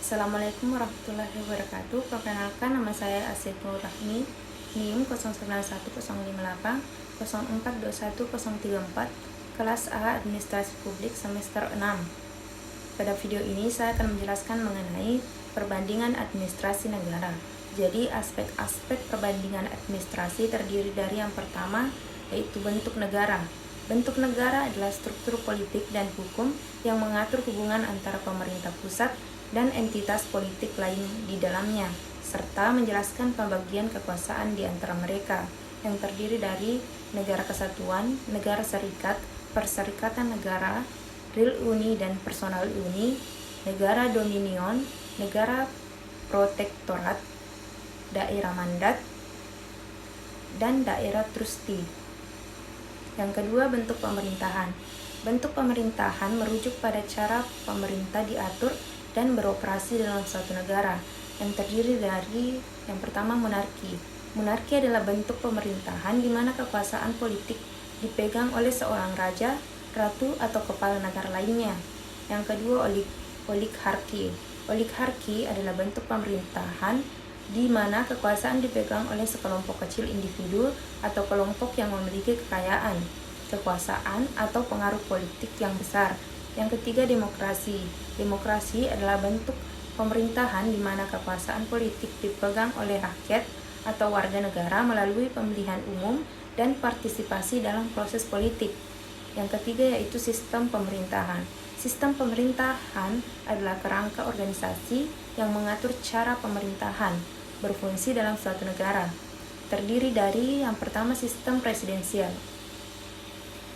Assalamualaikum warahmatullahi wabarakatuh. Perkenalkan, nama saya Asyid Nur Rahmi, NIM 091058 0421 kelas A Administrasi Publik semester 6. Pada video ini saya akan menjelaskan mengenai perbandingan administrasi negara. Jadi aspek-aspek perbandingan administrasi terdiri dari yang pertama, yaitu bentuk negara. Bentuk negara adalah struktur politik dan hukum yang mengatur hubungan antara pemerintah pusat dan entitas politik lain di dalamnya, serta menjelaskan pembagian kekuasaan di antara mereka, yang terdiri dari negara kesatuan, negara serikat, perserikatan negara, real uni dan personal uni, negara dominion, negara protektorat, daerah mandat, dan daerah trustee. Yang kedua, bentuk pemerintahan. Bentuk pemerintahan merujuk pada cara pemerintah diatur dan beroperasi dalam suatu negara, yang terdiri dari yang pertama, monarki. Monarki adalah bentuk pemerintahan di mana kekuasaan politik dipegang oleh seorang raja, ratu, atau kepala negara lainnya. Yang kedua, oligarki. Oligarki adalah bentuk pemerintahan di mana kekuasaan dipegang oleh sekelompok kecil individu atau kelompok yang memiliki kekayaan, kekuasaan, atau pengaruh politik yang besar. Yang ketiga, demokrasi. Demokrasi adalah bentuk pemerintahan di mana kekuasaan politik dipegang oleh rakyat atau warga negara melalui pemilihan umum dan partisipasi dalam proses politik. Yang ketiga yaitu sistem pemerintahan. Sistem pemerintahan adalah kerangka organisasi yang mengatur cara pemerintahan berfungsi dalam suatu negara. Terdiri dari yang pertama, sistem presidensial.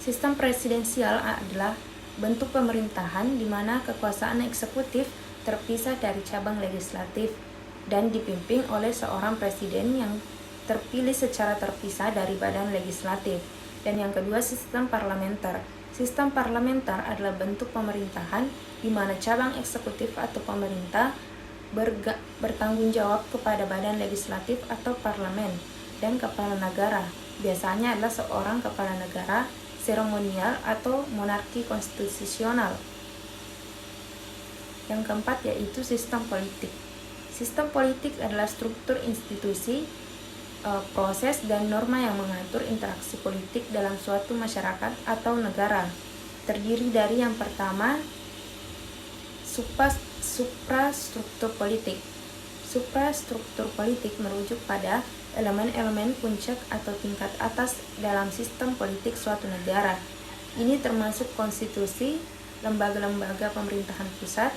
Sistem presidensial adalah bentuk pemerintahan di mana kekuasaan eksekutif terpisah dari cabang legislatif dan dipimpin oleh seorang presiden yang terpilih secara terpisah dari badan legislatif. Dan yang kedua, sistem parlementer. Sistem parlementer adalah bentuk pemerintahan di mana cabang eksekutif atau pemerintah bertanggung jawab kepada badan legislatif atau parlemen dan kepala negara. Biasanya adalah seorang kepala negara seremonial atau monarki konstitusional. Yang keempat yaitu sistem politik. Sistem politik adalah struktur institusi, proses, dan norma yang mengatur interaksi politik dalam suatu masyarakat atau negara. Terdiri dari yang pertama, suprastruktur politik. Suprastruktur politik merujuk pada elemen-elemen puncak atau tingkat atas dalam sistem politik suatu negara. Ini termasuk konstitusi, lembaga-lembaga pemerintahan pusat,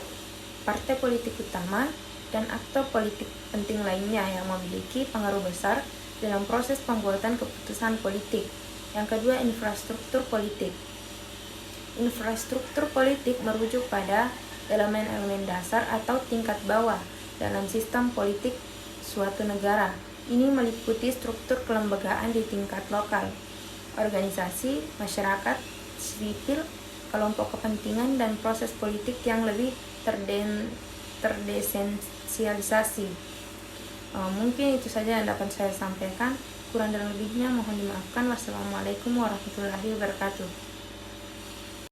partai politik utama, dan aktor politik penting lainnya yang memiliki pengaruh besar dalam proses pembuatan keputusan politik. Yang kedua, infrastruktur politik. Infrastruktur politik merujuk pada elemen-elemen dasar atau tingkat bawah dalam sistem politik suatu negara. Ini meliputi struktur kelembagaan di tingkat lokal, organisasi, masyarakat sipil, kelompok kepentingan, dan proses politik yang lebih terdesentralisasi. Mungkin itu saja yang dapat saya sampaikan. Kurang dan lebihnya mohon dimaafkan. Wassalamualaikum warahmatullahi wabarakatuh.